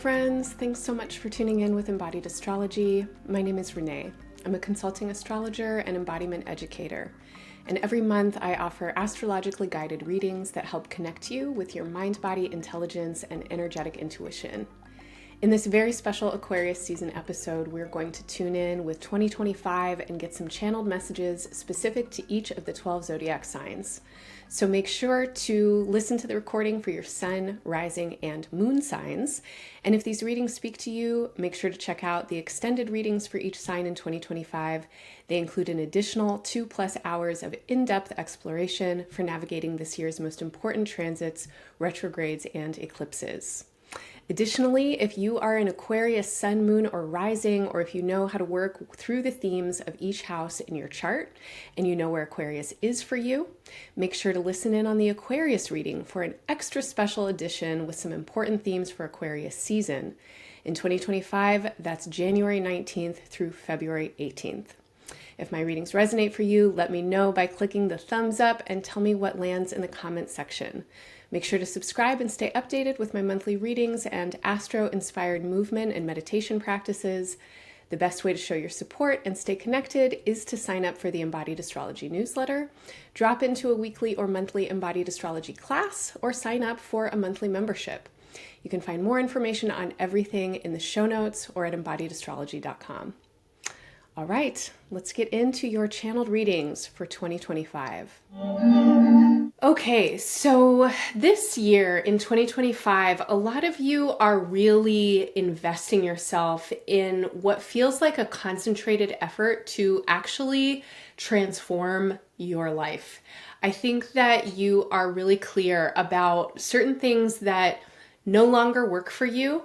friends. Thanks so much for tuning in with Embodied Astrology. My name is Renee. I'm a consulting astrologer and embodiment educator. And every month I offer astrologically guided readings that help connect you with your mind-body intelligence and energetic intuition. In this very special Aquarius season episode, we're going to tune in with 2025 and get some channeled messages specific to each of the 12 zodiac signs. So make sure to listen to the recording for your sun, rising, and moon signs. And if these readings speak to you, make sure to check out the extended readings for each sign in 2025. They include an additional 2+ hours of in-depth exploration for navigating this year's most important transits, retrogrades, and eclipses. Additionally, if you are an Aquarius sun, moon, or rising, or if you know how to work through the themes of each house in your chart and you know where Aquarius is for you, make sure to listen in on the Aquarius reading for an extra special edition with some important themes for Aquarius season. In 2025, that's January 19th through February 18th. If my readings resonate for you, let me know by clicking the thumbs up and tell me what lands in the comment section. Make sure to subscribe and stay updated with my monthly readings and astro-inspired movement and meditation practices. The best way to show your support and stay connected is to sign up for the Embodied Astrology newsletter, drop into a weekly or monthly Embodied Astrology class, or sign up for a monthly membership. You can find more information on everything in the show notes or at embodiedastrology.com. All right, let's get into your channeled readings for 2025. Okay, so this year in 2025, a lot of you are really investing yourself in what feels like a concentrated effort to actually transform your life. I think that you are really clear about certain things that no longer work for you,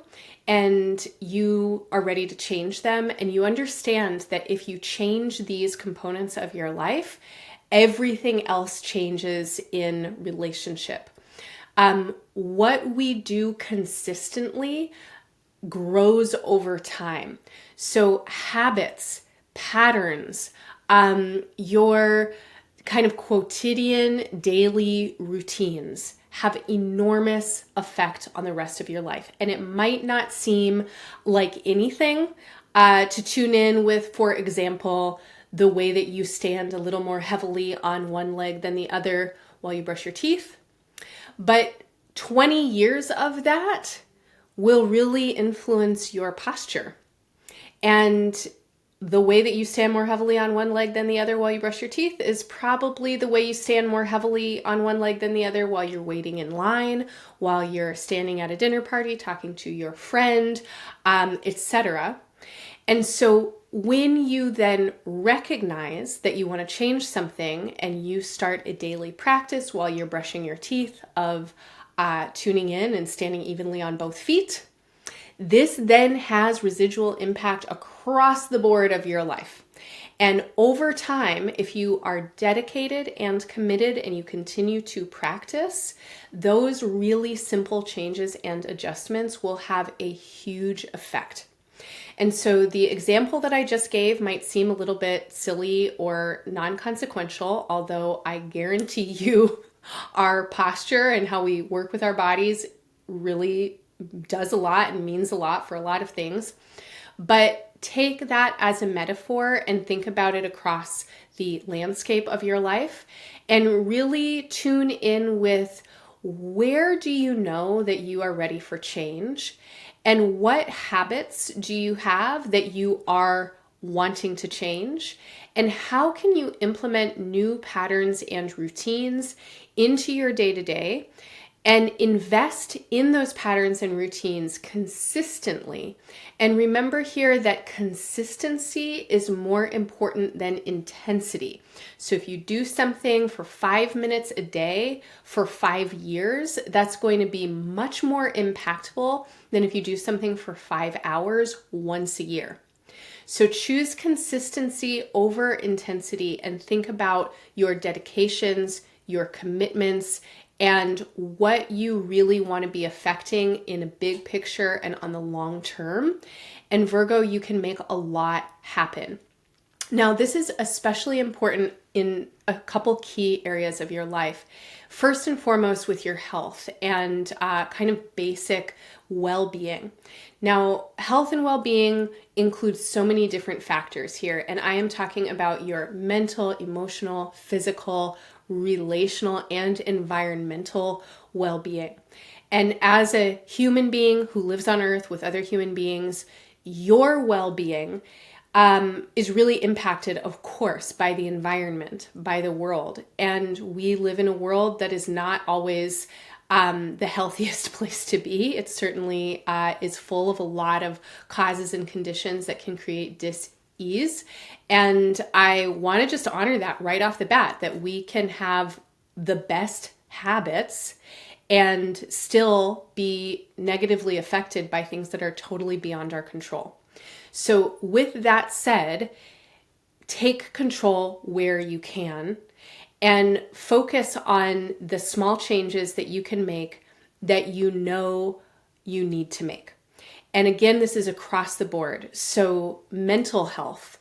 and you are ready to change them, and you understand that if you change these components of your life, everything else changes in relationship. What we do consistently grows over time. So habits, patterns, your kind of quotidian daily routines have enormous effect on the rest of your life. And it might not seem like anything to tune in with, for example, the way that you stand a little more heavily on one leg than the other while you brush your teeth. But 20 years of that will really influence your posture. And the way that you stand more heavily on one leg than the other while you brush your teeth is probably the way you stand more heavily on one leg than the other while you're waiting in line, while you're standing at a dinner party, talking to your friend, etc. And so when you then recognize that you want to change something and you start a daily practice while you're brushing your teeth of tuning in and standing evenly on both feet, this then has residual impact across the board of your life. And over time, if you are dedicated and committed and you continue to practice, those really simple changes and adjustments will have a huge effect. And so the example that I just gave might seem a little bit silly or non-consequential, although I guarantee you our posture and how we work with our bodies really does a lot and means a lot for a lot of things. But take that as a metaphor and think about it across the landscape of your life and really tune in with, where do you know that you are ready for change? And what habits do you have that you are wanting to change? And how can you implement new patterns and routines into your day-to-day and invest in those patterns and routines consistently? And remember here that consistency is more important than intensity. So if you do something for 5 minutes a day for 5 years, that's going to be much more impactful than if you do something for 5 hours once a year. So choose consistency over intensity and think about your dedications, your commitments, and what you really want to be affecting in a big picture and on the long term. And Virgo, you can make a lot happen. Now, this is especially important in a couple key areas of your life. First and foremost, with your health and kind of basic well-being. Now, health and well-being includes so many different factors here, and I am talking about your mental, emotional, physical, relational, and environmental well-being. And as a human being who lives on Earth with other human beings, your well-being is really impacted, of course, by the environment, by the world. And we live in a world that is not always the healthiest place to be. It certainly is full of a lot of causes and conditions that can create dis-ease. And I want to just honor that right off the bat, that we can have the best habits and still be negatively affected by things that are totally beyond our control. So with that said, take control where you can and focus on the small changes that you can make that you know you need to make. And again, this is across the board. So mental health,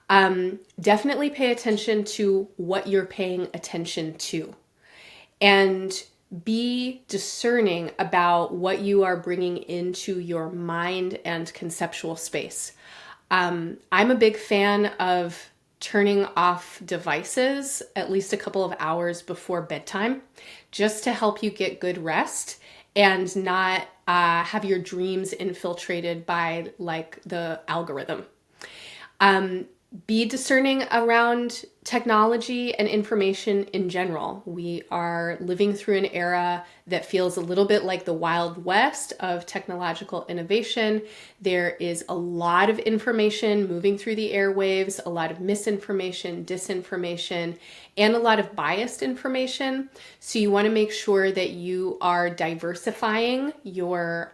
definitely pay attention to what you're paying attention to. And be discerning about what you are bringing into your mind and conceptual space. I'm a big fan of turning off devices at least a couple of hours before bedtime, just to help you get good rest and not have your dreams infiltrated by like the algorithm. Be discerning around technology and information in general. We are living through an era that feels a little bit like the Wild West of technological innovation. There is a lot of information moving through the airwaves, a lot of misinformation, disinformation, and a lot of biased information. So you want to make sure that you are diversifying your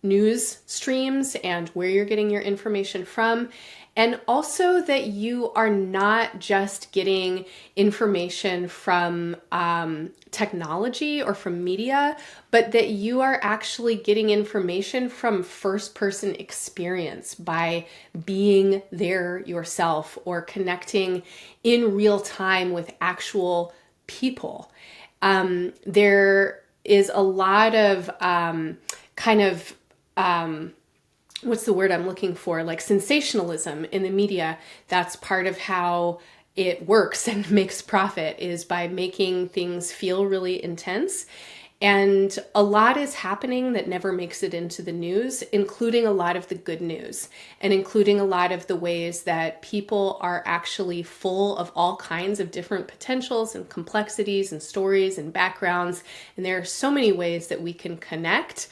news streams and where you're getting your information from. And also that you are not just getting information from technology or from media, but that you are actually getting information from first-person experience by being there yourself or connecting in real time with actual people. There is a lot of what's the word I'm looking for? Like sensationalism in the media. That's part of how it works and makes profit, is by making things feel really intense. And a lot is happening that never makes it into the news, including a lot of the good news and including a lot of the ways that people are actually full of all kinds of different potentials and complexities and stories and backgrounds. And there are so many ways that we can connect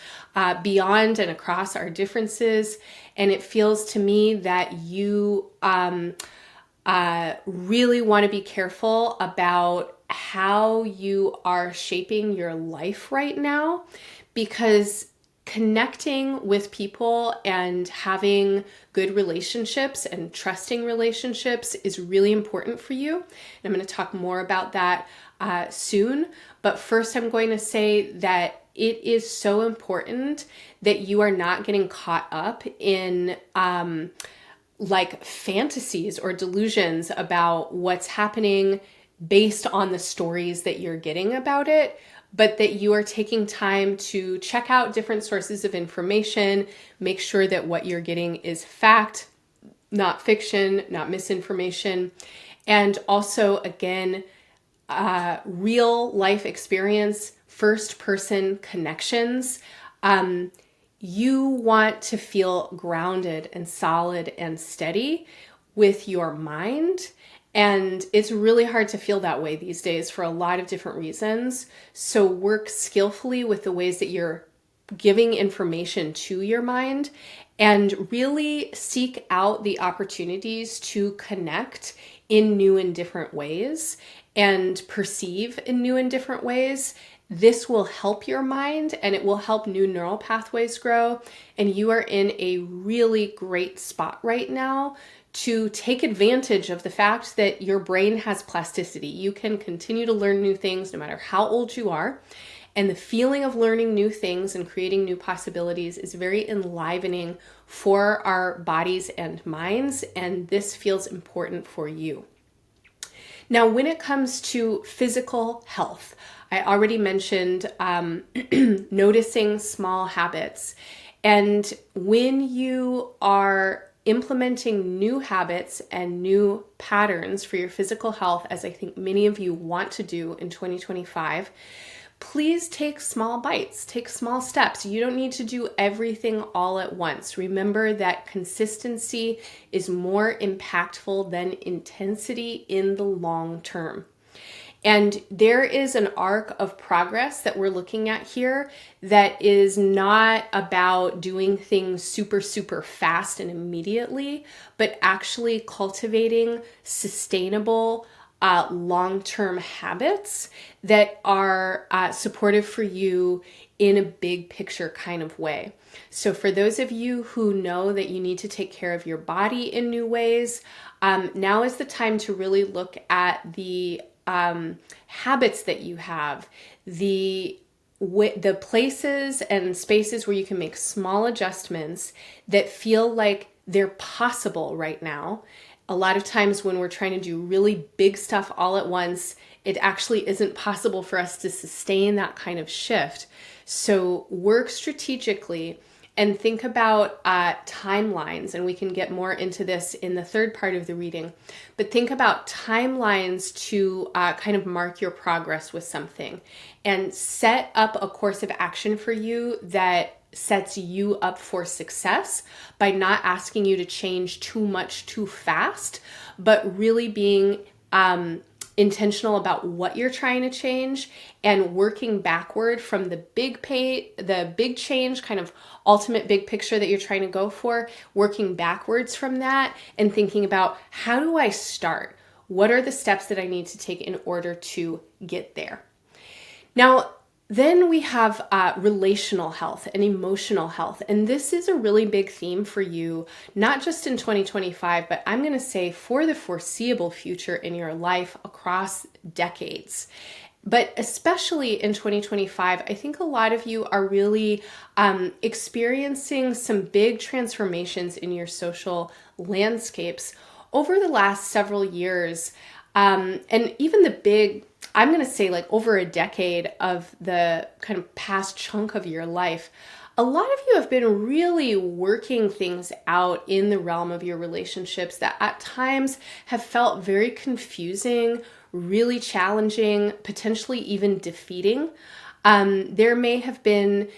beyond and across our differences. And it feels to me that you really want to be careful about how you are shaping your life right now, because connecting with people and having good relationships and trusting relationships is really important for you. And I'm going to talk more about that soon. But first, I'm going to say that it is so important that you are not getting caught up in like fantasies or delusions about what's happening based on the stories that you're getting about it, but that you are taking time to check out different sources of information, make sure that what you're getting is fact, not fiction, not misinformation, and also, again, real life experience, first person connections. You want to feel grounded and solid and steady with your mind. And it's really hard to feel that way these days for a lot of different reasons. So work skillfully with the ways that you're giving information to your mind, and really seek out the opportunities to connect in new and different ways and perceive in new and different ways. This will help your mind and it will help new neural pathways grow. And you are in a really great spot right now to take advantage of the fact that your brain has plasticity. You can continue to learn new things no matter how old you are. And the feeling of learning new things and creating new possibilities is very enlivening for our bodies and minds, and this feels important for you. Now, when it comes to physical health, I already mentioned noticing small habits. And when you are implementing new habits and new patterns for your physical health, as I think many of you want to do in 2025, please take small bites, take small steps. You don't need to do everything all at once. Remember that consistency is more impactful than intensity in the long term. And there is an arc of progress that we're looking at here that is not about doing things super, super fast and immediately, but actually cultivating sustainable, long-term habits that are supportive for you in a big picture kind of way. So for those of you who know that you need to take care of your body in new ways, now is the time to really look at the habits that you have, the places and spaces where you can make small adjustments that feel like they're possible right now. A lot of times when we're trying to do really big stuff all at once, it actually isn't possible for us to sustain that kind of shift. So work strategically and think about timelines, and we can get more into this in the third part of the reading, but think about timelines to kind of mark your progress with something and set up a course of action for you that sets you up for success by not asking you to change too much too fast, but really being intentional about what you're trying to change and working backward from the big change, kind of ultimate big picture that you're trying to go for, working backwards from that and thinking about, how do I start? What are the steps that I need to take in order to get there? Now, then we have relational health and emotional health. And this is a really big theme for you, not just in 2025, but I'm going to say for the foreseeable future in your life across decades. But especially in 2025, I think a lot of you are really experiencing some big transformations in your social landscapes over the last several years. And even the big, I'm going to say like over a decade of the kind of past chunk of your life, a lot of you have been really working things out in the realm of your relationships that at times have felt very confusing, really challenging, potentially even defeating. There may have been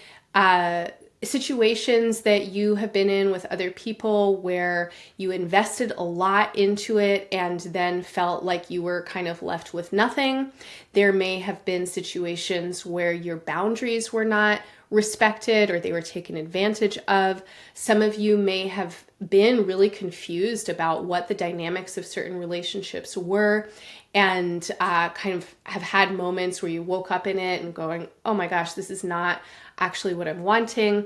situations that you have been in with other people where you invested a lot into it and then felt like you were kind of left with nothing. There may have been situations where your boundaries were not respected or they were taken advantage of. Some of you may have been really confused about what the dynamics of certain relationships were and kind of have had moments where you woke up in it and going, oh my gosh, this is not actually what I'm wanting.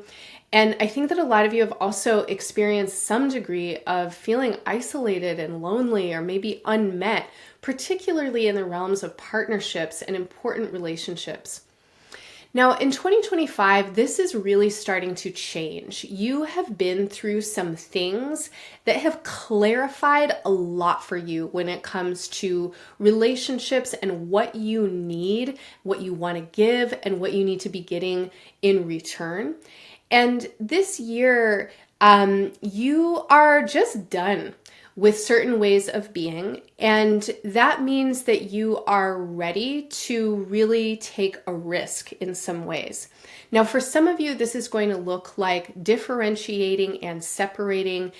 And I think that a lot of you have also experienced some degree of feeling isolated and lonely or maybe unmet, particularly in the realms of partnerships and important relationships. Now, in 2025, this is really starting to change. You have been through some things that have clarified a lot for you when it comes to relationships and what you need, what you want to give, and what you need to be getting in return. And this year, you are just done with certain ways of being. And that means that you are ready to really take a risk in some ways. Now, for some of you, this is going to look like differentiating and separating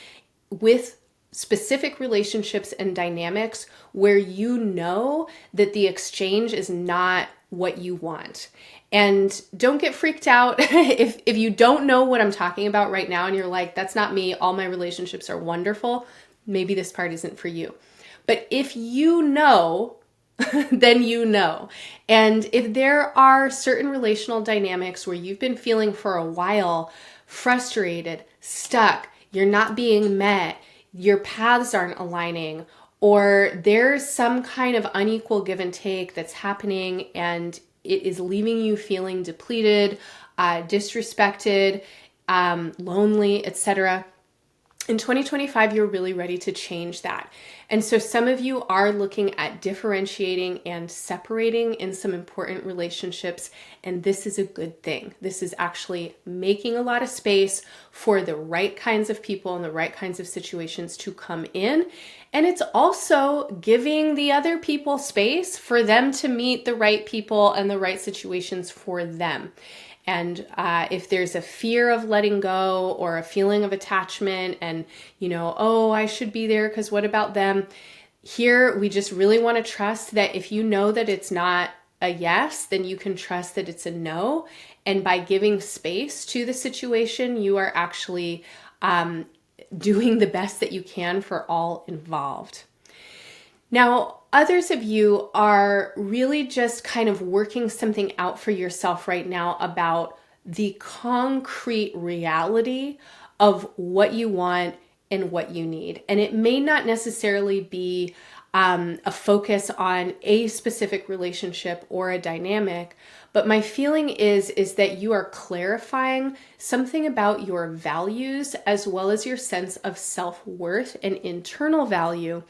with specific relationships and dynamics where you know that the exchange is not what you want. And don't get freaked out if you don't know what I'm talking about right now and you're like, that's not me, all my relationships are wonderful. Maybe this part isn't for you. But if you know, then you know. And if there are certain relational dynamics where you've been feeling for a while frustrated, stuck, you're not being met, your paths aren't aligning, or there's some kind of unequal give and take that's happening and it is leaving you feeling depleted, disrespected, lonely, etc. In 2025, you're really ready to change that. And so some of you are looking at differentiating and separating in some important relationships, and this is a good thing. This is actually making a lot of space for the right kinds of people and the right kinds of situations to come in. And it's also giving the other people space for them to meet the right people and the right situations for them. And if there's a fear of letting go or a feeling of attachment and, oh, I should be there because what about them? Here, we just really want to trust that if you know that it's not a yes, then you can trust that it's a no. And by giving space to the situation, you are actually doing the best that you can for all involved. Now, others of you are really just kind of working something out for yourself right now about the concrete reality of what you want and what you need. And it may not necessarily be a focus on a specific relationship or a dynamic, but my feeling is that you are clarifying something about your values as well as your sense of self-worth and internal value.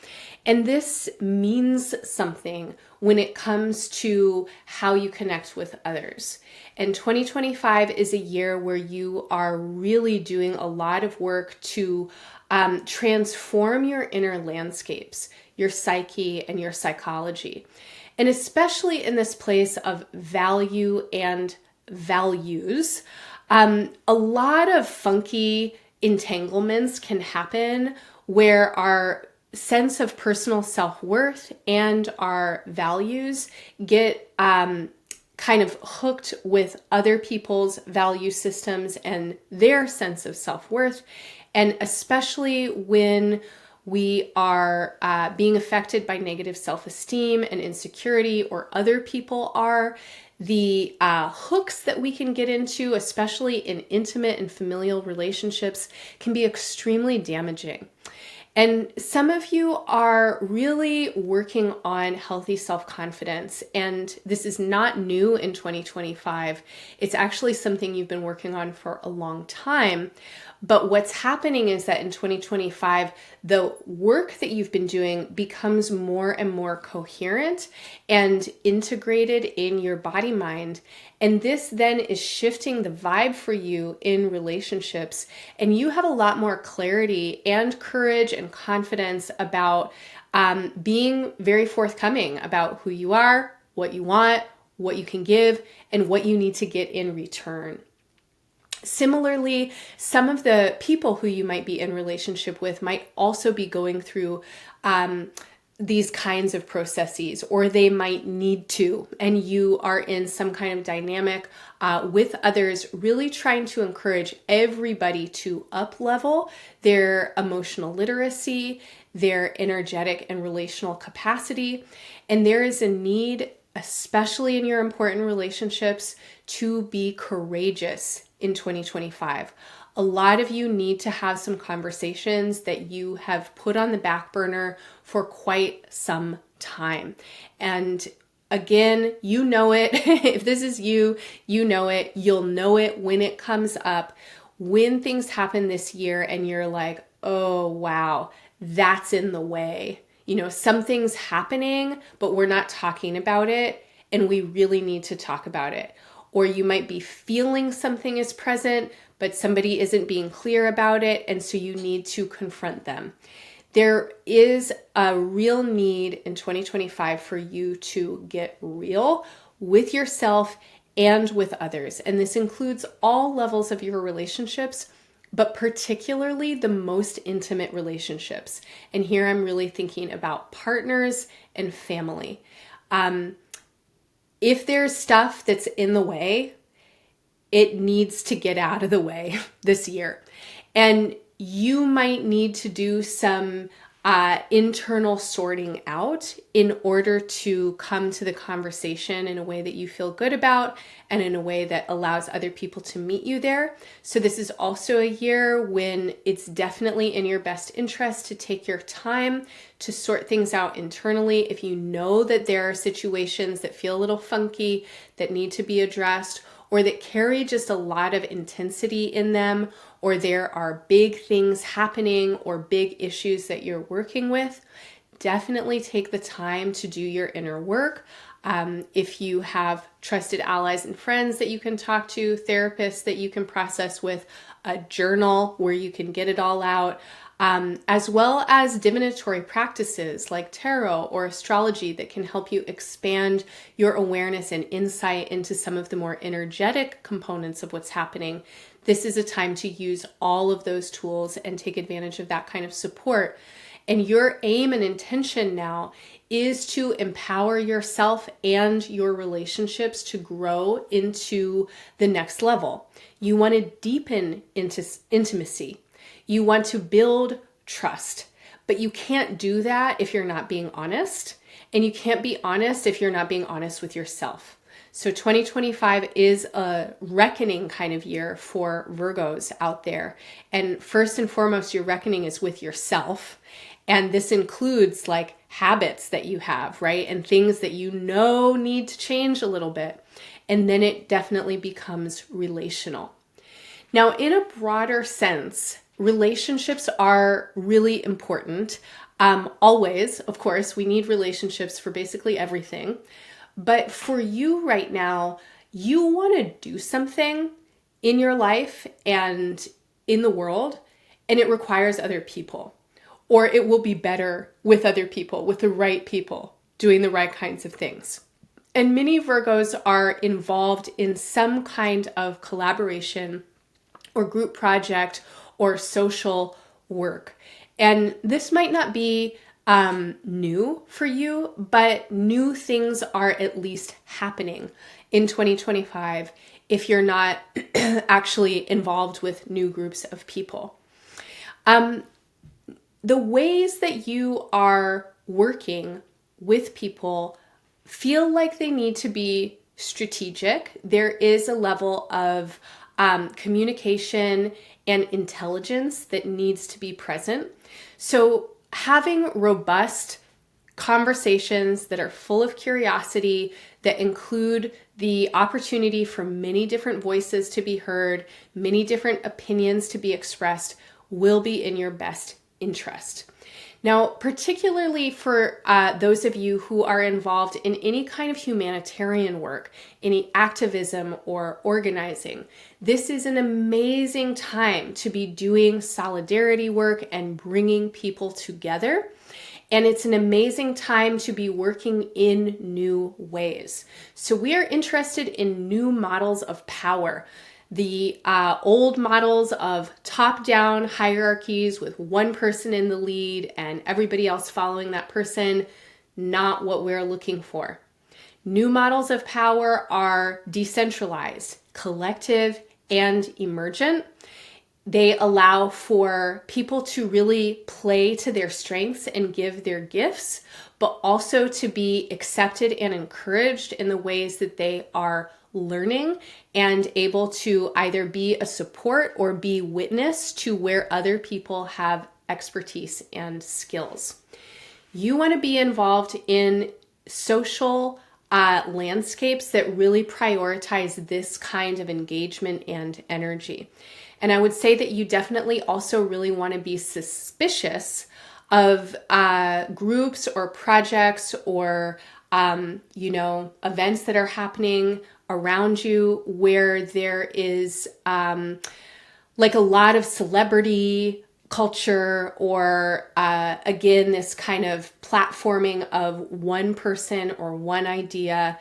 And this means something when it comes to how you connect with others. And 2025 is a year where you are really doing a lot of work to transform your inner landscapes, your psyche and your psychology. And especially in this place of value and values, a lot of funky entanglements can happen where our sense of personal self-worth and our values get kind of hooked with other people's value systems and their sense of self-worth. And especially when we are being affected by negative self-esteem and insecurity, or other people are, the hooks that we can get into, especially in intimate and familial relationships, can be extremely damaging. And some of you are really working on healthy self-confidence, and this is not new in 2025. It's actually something you've been working on for a long time. But what's happening is that in 2025, the work that you've been doing becomes more and more coherent and integrated in your body mind. And this then is shifting the vibe for you in relationships. And you have a lot more clarity and courage and confidence about being very forthcoming about who you are, what you want, what you can give, and what you need to get in return. Similarly, some of the people who you might be in relationship with might also be going through these kinds of processes, or they might need to, and you are in some kind of dynamic with others, really trying to encourage everybody to up-level their emotional literacy, their energetic and relational capacity. And there is a need, especially in your important relationships, to be courageous in 2025. A lot of you need to have some conversations that you have put on the back burner for quite some time. And again, you know it. If this is you, you know it. You'll know it when it comes up, when things happen this year and you're like, oh, wow, that's in the way. Something's happening, but we're not talking about it, and we really need to talk about it. Or you might be feeling something is present, but somebody isn't being clear about it, and so you need to confront them. There is a real need in 2025 for you to get real with yourself and with others. And this includes all levels of your relationships, but particularly the most intimate relationships. And here I'm really thinking about partners and family. If there's stuff that's in the way, it needs to get out of the way this year. And you might need to do some internal sorting out in order to come to the conversation in a way that you feel good about and in a way that allows other people to meet you there. So this is also a year when it's definitely in your best interest to take your time to sort things out internally. If you know that there are situations that feel a little funky that need to be addressed, or that carry just a lot of intensity in them, or there are big things happening or big issues that you're working with, definitely take the time to do your inner work. If you have trusted allies and friends that you can talk to, therapists that you can process with, a journal where you can get it all out, as well as divinatory practices like tarot or astrology that can help you expand your awareness and insight into some of the more energetic components of what's happening. This is a time to use all of those tools and take advantage of that kind of support. And your aim and intention now is to empower yourself and your relationships to grow into the next level. You want to deepen into intimacy. You want to build trust, but you can't do that if you're not being honest, and you can't be honest if you're not being honest with yourself. So 2025 is a reckoning kind of year for Virgos out there. And first and foremost, your reckoning is with yourself. And this includes like habits that you have, right? And things that you know need to change a little bit. And then it definitely becomes relational. Now, in a broader sense, relationships are really important. Always, of course, we need relationships for basically everything. But for you right now, you want to do something in your life and in the world, and it requires other people. Or it will be better with other people, with the right people, doing the right kinds of things. And many Virgos are involved in some kind of collaboration or group project or social work. And this might not be new for you, but new things are at least happening in 2025 if you're not actually involved with new groups of people. The ways that you are working with people feel like they need to be strategic. There is a level of communication and intelligence that needs to be present. So having robust conversations that are full of curiosity, that include the opportunity for many different voices to be heard, many different opinions to be expressed, will be in your best interest. Now, particularly for those of you who are involved in any kind of humanitarian work, any activism or organizing, this is an amazing time to be doing solidarity work and bringing people together. And it's an amazing time to be working in new ways. So we are interested in new models of power. The old models of top-down hierarchies with one person in the lead and everybody else following that person, not what we're looking for. New models of power are decentralized, collective, and emergent. They allow for people to really play to their strengths and give their gifts, but also to be accepted and encouraged in the ways that they are learning and able to either be a support or be witness to where other people have expertise and skills. You want to be involved in social landscapes that really prioritize this kind of engagement and energy. And I would say that you definitely also really want to be suspicious of groups or projects or events that are happening around you where there is like a lot of celebrity culture or again, this kind of platforming of one person or one idea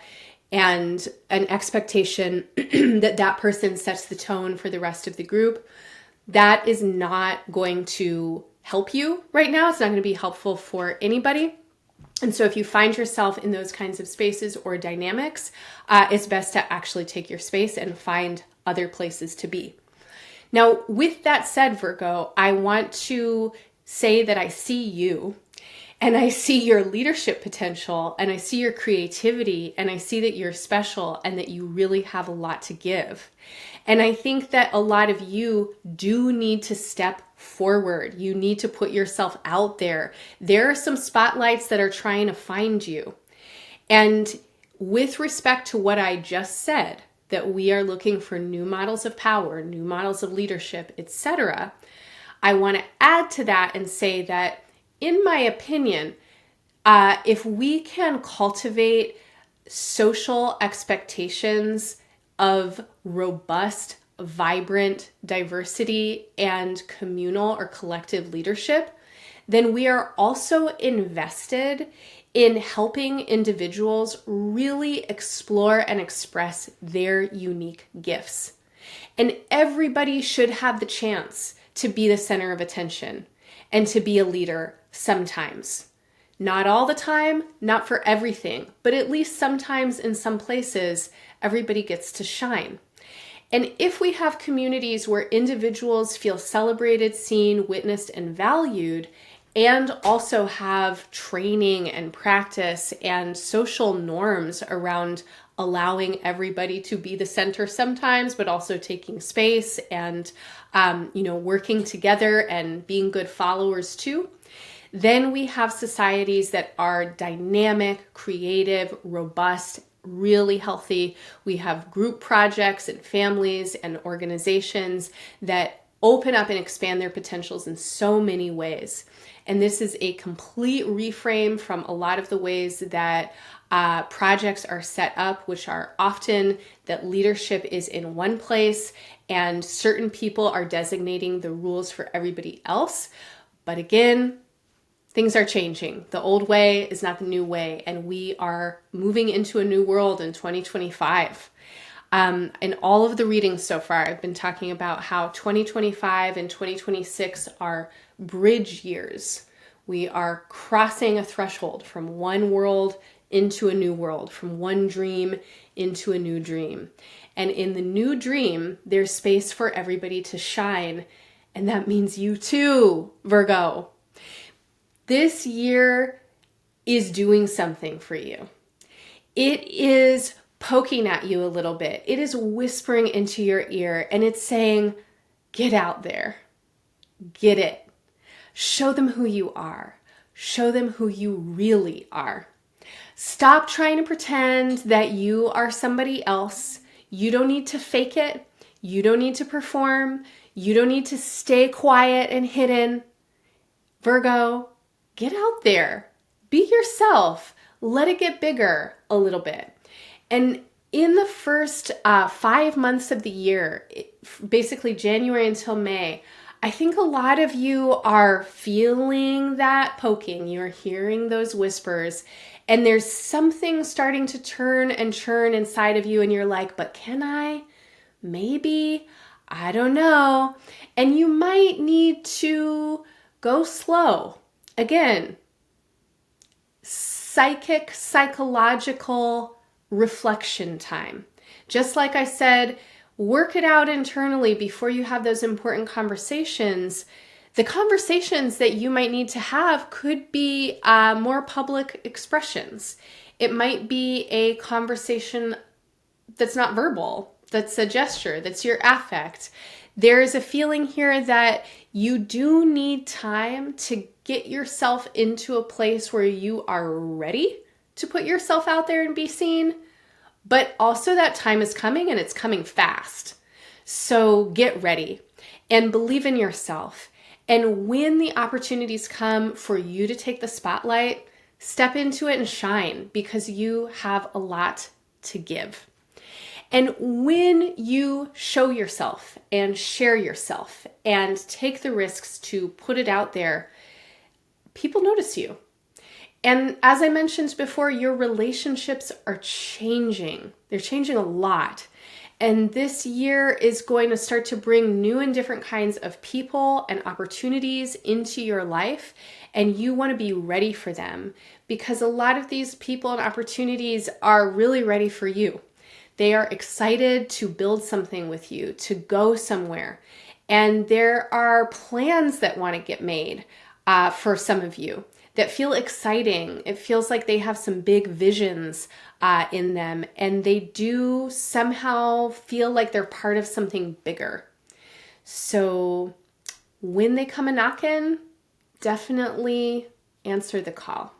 and an expectation that that person sets the tone for the rest of the group. That is not going to help you right now. It's not going to be helpful for anybody. And so if you find yourself in those kinds of spaces or dynamics, it's best to actually take your space and find other places to be. Now, with that said, Virgo, I want to say that I see you, and I see your leadership potential, and I see your creativity, and I see that you're special and that you really have a lot to give. And I think that a lot of you do need to step forward. You need to put yourself out there. There are some spotlights that are trying to find you. And with respect to what I just said, that we are looking for new models of power, new models of leadership, etc., I want to add to that and say that, in my opinion, if we can cultivate social expectations of robust, vibrant diversity and communal or collective leadership, then we are also invested in helping individuals really explore and express their unique gifts. And everybody should have the chance to be the center of attention and to be a leader sometimes. Not all the time, not for everything, but at least sometimes in some places, everybody gets to shine. And if we have communities where individuals feel celebrated, seen, witnessed, and valued, and also have training and practice and social norms around allowing everybody to be the center sometimes, but also taking space and, working together and being good followers too, then we have societies that are dynamic, creative, robust, really healthy. We have group projects and families and organizations that open up and expand their potentials in so many ways. And this is a complete reframe from a lot of the ways that projects are set up, which are often that leadership is in one place and certain people are designating the rules for everybody else. But again, things are changing. The old way is not the new way, and we are moving into a new world in 2025. In all of the readings so far, I've been talking about how 2025 and 2026 are bridge years. We are crossing a threshold from one world into a new world, from one dream into a new dream. And in the new dream, there's space for everybody to shine. And that means you too, Virgo. This year is doing something for you. It is poking at you a little bit. It is whispering into your ear and it's saying, get out there, get it. Show them who you are. Show them who you really are. Stop trying to pretend that you are somebody else. You don't need to fake it. You don't need to perform. You don't need to stay quiet and hidden. Virgo, get out there. Be yourself. Let it get bigger a little bit. And in the first 5 months of the year, basically January until May, I think a lot of you are feeling that poking. You're hearing those whispers. And there's something starting to turn and churn inside of you. And you're like, but can I? Maybe. I don't know. And you might need to go slow. Again, psychological reflection time. Just like I said, work it out internally before you have those important conversations. The conversations that you might need to have could be more public expressions. It might be a conversation that's not verbal, that's a gesture, that's your affect. There is a feeling here that you do need time to get yourself into a place where you are ready to put yourself out there and be seen, but also that time is coming and it's coming fast. So get ready and believe in yourself. And when the opportunities come for you to take the spotlight, step into it and shine because you have a lot to give. And when you show yourself and share yourself and take the risks to put it out there, people notice you. And as I mentioned before, your relationships are changing. They're changing a lot. And this year is going to start to bring new and different kinds of people and opportunities into your life. And you want to be ready for them because a lot of these people and opportunities are really ready for you. They are excited to build something with you, to go somewhere. And there are plans that want to get made. for some of you that feel exciting. It feels like they have some big visions in them, and they do somehow feel like they're part of something bigger. So when they come a knockin', definitely answer the call.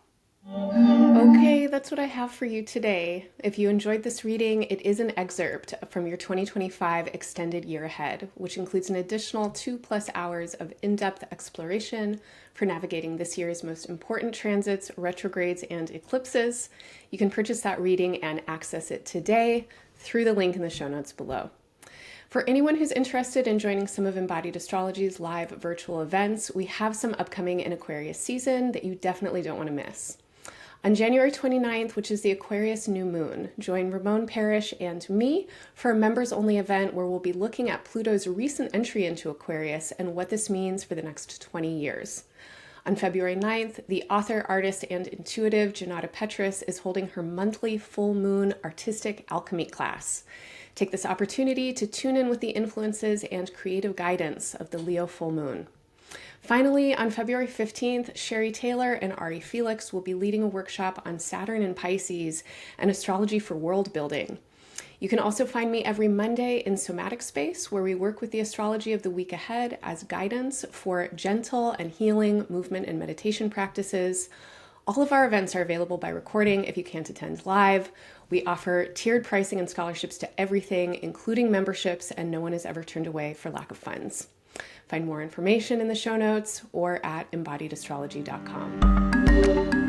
Okay, that's what I have for you today. If you enjoyed this reading, it is an excerpt from your 2025 extended year ahead, which includes an additional 2+ hours of in-depth exploration for navigating this year's most important transits, retrogrades, and eclipses. You can purchase that reading and access it today through the link in the show notes below. For anyone who's interested in joining some of Embodied Astrology's live virtual events, we have some upcoming in Aquarius season that you definitely don't want to miss. On January 29th, which is the Aquarius new moon, join Ramon Parrish and me for a members-only event where we'll be looking at Pluto's recent entry into Aquarius and what this means for the next 20 years. On February 9th, the author, artist, and intuitive Janata Petrus is holding her monthly full moon artistic alchemy class. Take this opportunity to tune in with the influences and creative guidance of the Leo full moon. Finally, on February 15th, Sherry Taylor and Ari Felix will be leading a workshop on Saturn and Pisces and astrology for world building. You can also find me every Monday in Somatic Space, where we work with the astrology of the week ahead as guidance for gentle and healing movement and meditation practices. All of our events are available by recording if you can't attend live. We offer tiered pricing and scholarships to everything, including memberships, and no one is ever turned away for lack of funds. Find more information in the show notes or at embodiedastrology.com.